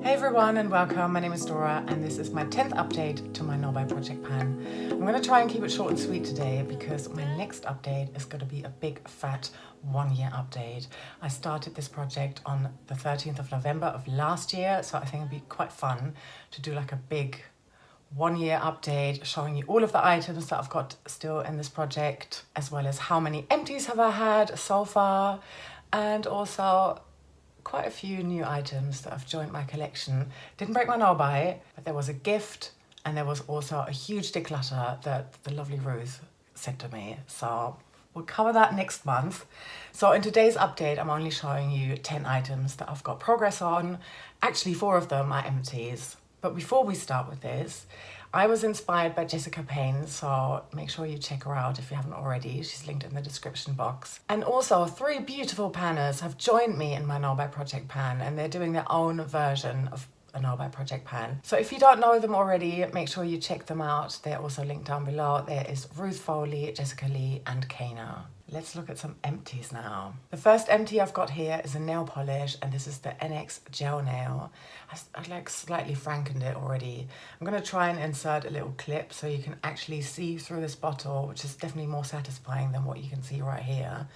Hey everyone and welcome, my name is Dora and this is my 10th update to my No by Project pan. I'm going to try and keep it short and sweet today because my next update is going to be a big fat 1 year update. I started this project on the 13th of November of last year, so I think it'd be quite fun to do like a big 1 year update showing you all of the items that I've got still in this project, as well as how many empties have I had so far, and also quite a few new items that have joined my collection. Didn't break my no by, but there was a gift and there was also a huge declutter that the lovely Ruth sent to me. So we'll cover that next month. So in today's update, I'm only showing you 10 items that I've got progress on. Actually, 4 of them are empties. But before we start with this, I was inspired by Jessica Payne, so make sure you check her out if you haven't already. She's linked in the description box. And also 3 beautiful panners have joined me in my No by Project pan, and they're doing their own version of a No by Project pan. So if you don't know them already, make sure you check them out. They're also linked down below. There is Ruth Foley, Jessica Lee and Kana. Let's look at some empties now. The first empty I've got here is a nail polish, and this is the NX Gel Nail. I like slightly frankened it already. I'm gonna try and insert a little clip so you can actually see through this bottle, which is definitely more satisfying than what you can see right here.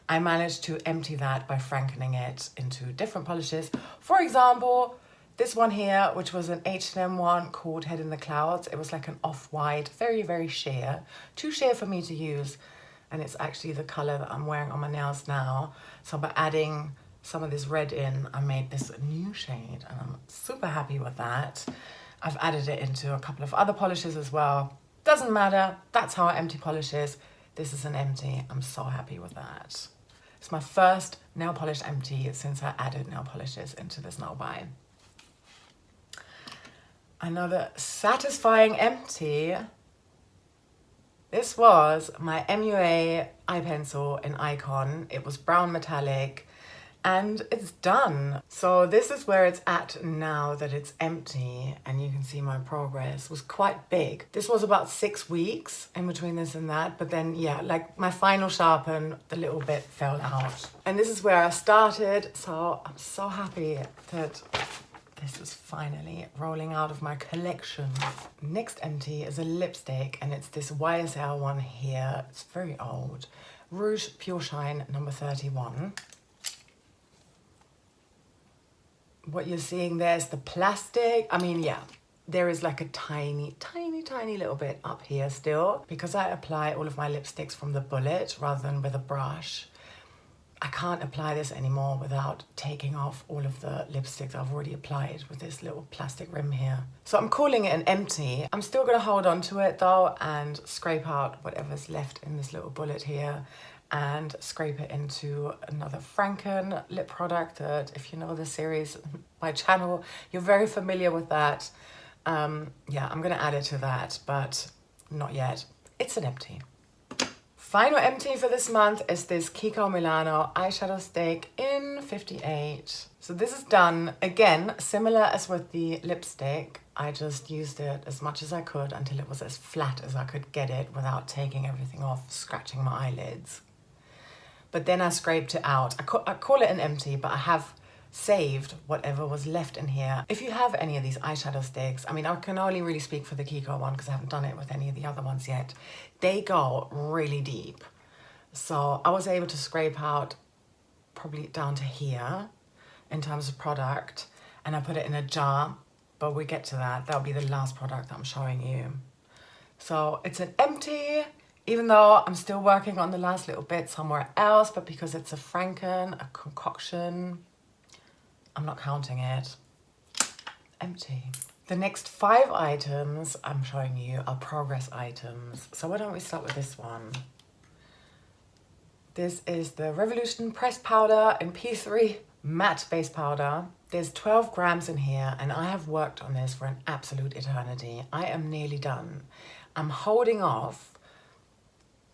I managed to empty that by frankening it into different polishes. For example, this one here, which was an H&M one called Head in the Clouds. It was like an off-white, very, very sheer. Too sheer for me to use. And it's actually the color that I'm wearing on my nails now. So by adding some of this red in, I made this new shade and I'm super happy with that. I've added it into a couple of other polishes as well. Doesn't matter, that's how I empty polishes. This is an empty, I'm so happy with that. It's my first nail polish empty since I added nail polishes into this No by. Another satisfying empty. This was my MUA eye pencil in Icon. It was brown metallic and it's done. So this is where it's at now that it's empty, and you can see my progress was quite big. This was about 6 weeks in between this and that, but then yeah, like my final sharpen, the little bit fell out. And this is where I started, so I'm so happy that this is finally rolling out of my collection. Next empty is a lipstick, and it's this YSL one here. It's very old. Rouge Pure Shine number 31. What you're seeing there is the plastic. I mean, yeah, there is like a tiny, tiny, tiny little bit up here still, because I apply all of my lipsticks from the bullet rather than with a brush. I can't apply this anymore without taking off all of the lipsticks I've already applied with this little plastic rim here. So I'm calling it an empty. I'm still gonna hold on to it though and scrape out whatever's left in this little bullet here and scrape it into another Franken lip product that, if you know the series, my channel, you're very familiar with that. Yeah, I'm gonna add it to that, but not yet. It's an empty. Final empty for this month is this Kiko Milano eyeshadow stick in 58. So this is done, again, similar as with the lipstick. I just used it as much as I could until it was as flat as I could get it without taking everything off, scratching my eyelids. But then I scraped it out. I call it an empty, but I have saved whatever was left in here. If you have any of these eyeshadow sticks, I mean, I can only really speak for the Kiko one because I haven't done it with any of the other ones yet. They go really deep. So I was able to scrape out probably down to here in terms of product, and I put it in a jar, but we get to that. That'll be the last product that I'm showing you. So it's an empty, even though I'm still working on the last little bit somewhere else, but because it's a Franken, a concoction, I'm not counting it. Empty. The next 5 items I'm showing you are progress items. So why don't we start with this one? This is the Revolution pressed powder in P3 matte base powder. There's 12 grams in here, and I have worked on this for an absolute eternity. I am nearly done. I'm holding off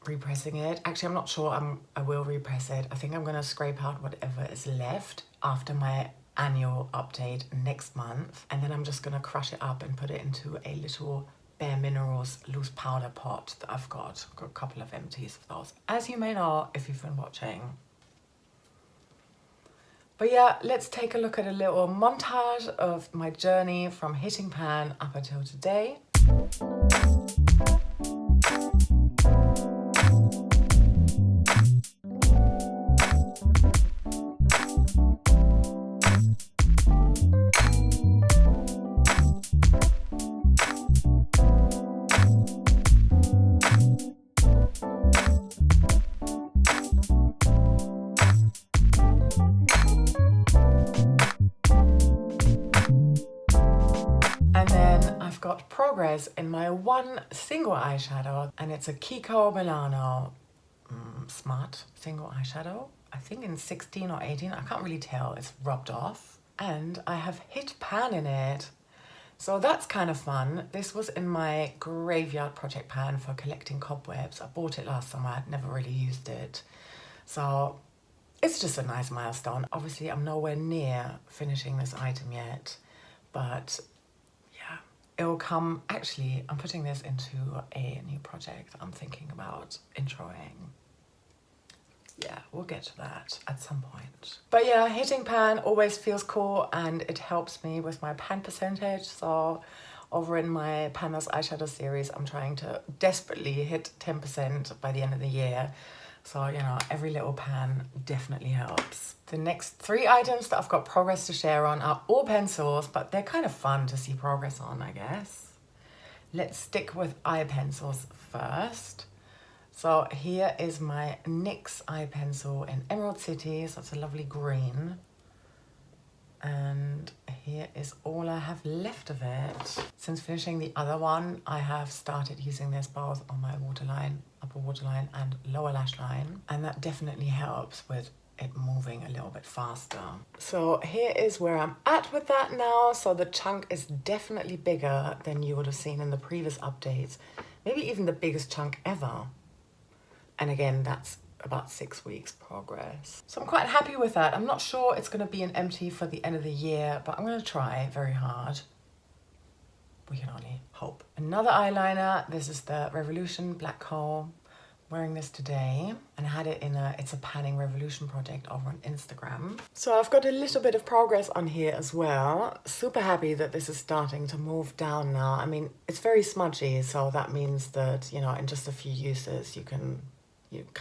repressing it. Actually, I'm not sure I will repress it. I think I'm gonna scrape out whatever is left after my annual update next month, and then I'm just gonna crush it up and put it into a little Bare Minerals loose powder pot that I've got. I've got a couple of empties of those, as you may know if you've been watching. But yeah, let's take a look at a little montage of my journey from hitting pan up until today. Got progress in my one single eyeshadow, and it's a Kiko Milano Smart single eyeshadow. I think in 16 or 18, I can't really tell, it's rubbed off. And I have hit pan in it. So that's kind of fun. This was in my graveyard project pan for collecting cobwebs. I bought it last summer, I'd never really used it. So it's just a nice milestone. Obviously, I'm nowhere near finishing this item yet, but it will come. Actually, I'm putting this into a new project I'm thinking about introing. Yeah, we'll get to that at some point. But yeah, hitting pan always feels cool, and it helps me with my pan percentage. So over in my Pandas eyeshadow series, I'm trying to desperately hit 10% by the end of the year. So, you know, every little pan definitely helps. The next 3 items that I've got progress to share on are all pencils, but they're kind of fun to see progress on, I guess. Let's stick with eye pencils first. So here is my NYX eye pencil in Emerald City. So it's a lovely green. And here is all I have left of it. Since finishing the other one, I have started using this both on my waterline, upper waterline and lower lash line. And that definitely helps with it moving a little bit faster. So here is where I'm at with that now. So the chunk is definitely bigger than you would have seen in the previous updates. Maybe even the biggest chunk ever. And again, that's about 6 weeks progress. So I'm quite happy with that. I'm not sure it's going to be an empty for the end of the year, but I'm going to try very hard. We can only hope. Another eyeliner. This is the Revolution Black Kohl. Wearing this today, and I had it in it's a panning revolution project over on Instagram. So I've got a little bit of progress on here as well. Super happy that this is starting to move down now. I mean, it's very smudgy, so that means that, you know, in just a few uses you kind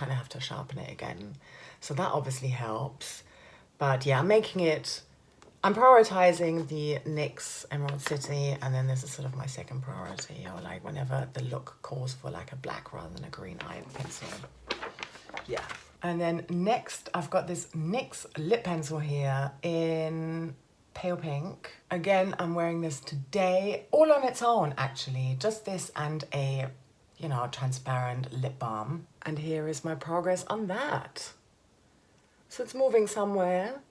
of have to sharpen it again. So that obviously helps. But yeah, I'm prioritizing the NYX Emerald City, and then this is sort of my second priority, or like whenever the look calls for like a black rather than a green eye pencil. Yeah. And then next, I've got this NYX lip pencil here in pale pink. Again, I'm wearing this today, all on its own actually, just this and a, you know, transparent lip balm. And here is my progress on that. So it's moving somewhere.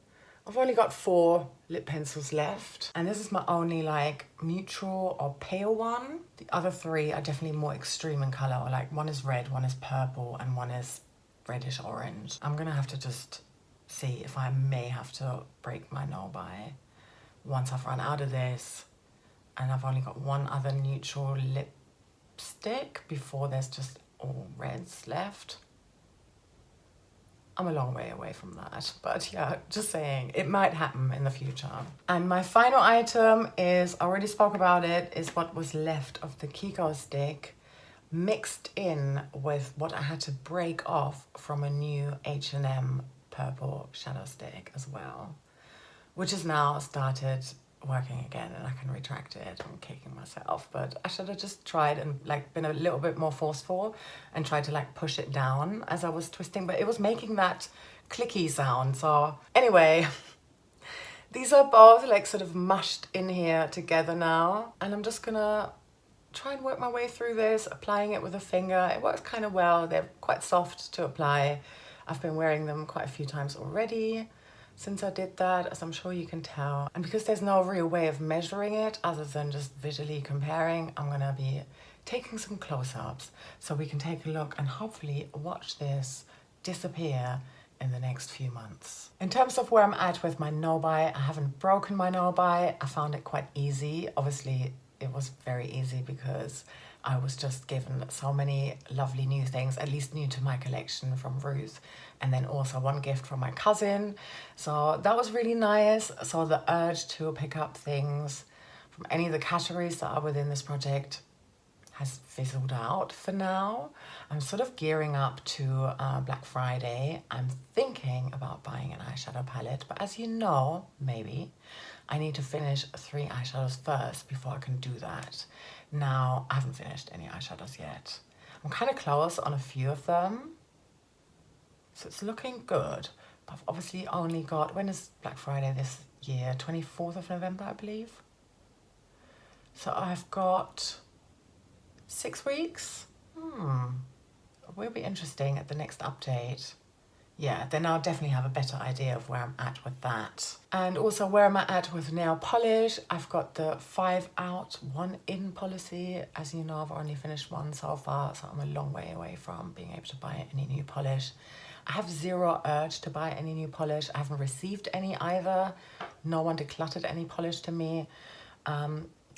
I've only got 4 lip pencils left, and this is my only like neutral or pale one. The other 3 are definitely more extreme in color, or like one is red, one is purple, and one is reddish orange. I'm gonna have to just see if I may have to break my no by once I've run out of this, and I've only got 1 other neutral lipstick before there's just all reds left. I'm a long way away from that, but yeah, just saying, it might happen in the future. And my final item is, I already spoke about it, is what was left of the Kiko stick mixed in with what I had to break off from a new H&M purple shadow stick as well, which has now started working again, and I can retract it. I'm kicking myself, but I should have just tried and like been a little bit more forceful and tried to like push it down as I was twisting, but it was making that clicky sound. So anyway, these are both like sort of mushed in here together now, and I'm just gonna try and work my way through this, applying it with a finger. It works kind of well. They're quite soft to apply. I've been wearing them quite a few times already since I did that, as I'm sure you can tell. And because there's no real way of measuring it other than just visually comparing, I'm gonna be taking some close-ups so we can take a look and hopefully watch this disappear in the next few months. In terms of where I'm at with my no-buy, I haven't broken my no-buy. I found it quite easy. Obviously, it was very easy because I was just given so many lovely new things, at least new to my collection from Ruth, and then also one gift from my cousin. So that was really nice. So the urge to pick up things from any of the categories that are within this project has fizzled out for now. I'm sort of gearing up to Black Friday. I'm thinking about buying an eyeshadow palette, but as you know, maybe, I need to finish 3 eyeshadows first before I can do that. Now, I haven't finished any eyeshadows yet. I'm kind of close on a few of them, so it's looking good. But I've obviously only got, when is Black Friday this year? 24th of November, I believe. So I've got 6 weeks. It will be interesting at the next update. Yeah, then I'll definitely have a better idea of where I'm at with that. And also where am I at with nail polish? I've got the 5 out, 1 in policy. As you know, I've only finished 1 so far, so I'm a long way away from being able to buy any new polish. I have zero urge to buy any new polish. I haven't received any either. No one decluttered any polish to me.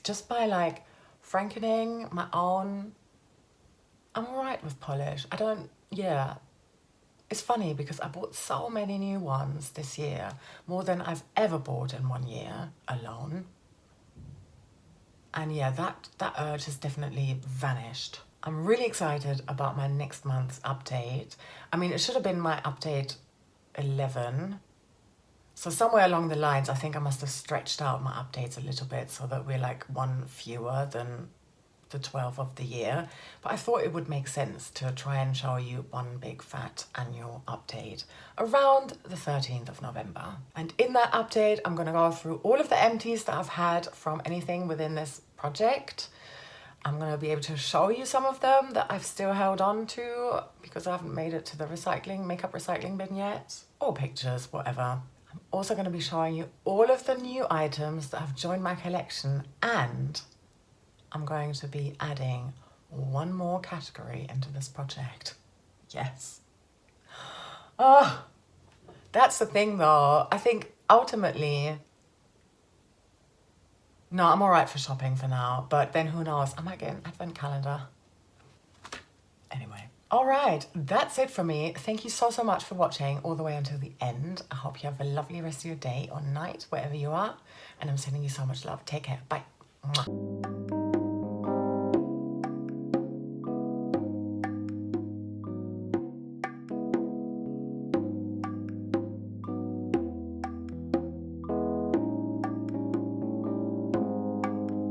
Just by like frankening my own, I'm all right with polish. It's funny because I bought so many new ones this year, more than I've ever bought in 1 year alone. And yeah, that urge has definitely vanished. I'm really excited about my next month's update. I mean, it should have been my update 11. So somewhere along the lines, I think I must have stretched out my updates a little bit so that we're like 1 fewer than the 12 of the year, but I thought it would make sense to try and show you 1 big fat annual update around the 13th of November. And in that update, I'm gonna go through all of the empties that I've had from anything within this project. I'm gonna be able to show you some of them that I've still held on to because I haven't made it to the makeup recycling bin yet, or pictures, whatever. I'm also gonna be showing you all of the new items that have joined my collection, and I'm going to be adding 1 more category into this project. Yes. Oh, that's the thing though. I think ultimately, no, I'm all right for shopping for now, but then who knows? I might get an advent calendar. Anyway. All right, that's it for me. Thank you so much for watching all the way until the end. I hope you have a lovely rest of your day or night, wherever you are. And I'm sending you so much love. Take care. Bye. Mwah.